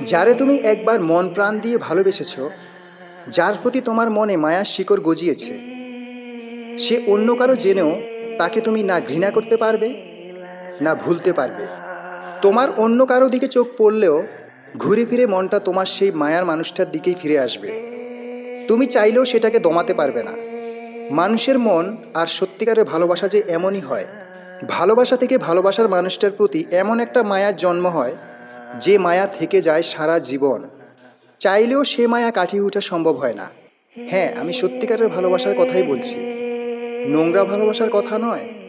যারে তুমি একবার মন প্রাণ দিয়ে ভালোবেসেছ, যার প্রতি তোমার মনে মায়ার শিকড় গজিয়েছে, সে অন্য কারো জেনেও তাকে তুমি না ঘৃণা করতে পারবে, না ভুলতে পারবে। তোমার অন্য কারো দিকে চোখ পড়লেও ঘুরে ফিরে মনটা তোমার সেই মায়ার মানুষটার দিকেই ফিরে আসবে। তুমি চাইলেও সেটাকে দমাতে পারবে না। মানুষের মন আর সত্যিকারের ভালোবাসা যে এমনই হয়। ভালোবাসা থেকে ভালোবাসার মানুষটার প্রতি এমন একটা মায়ার জন্ম হয়, যে মায়া থেকে যায় সারা জীবন। চাইলেও সে মায়া কাটিয়ে ওঠা সম্ভব হয় না। হ্যাঁ, আমি সত্যিকারের ভালোবাসার কথাই বলছি, নোংরা ভালোবাসার কথা নয়।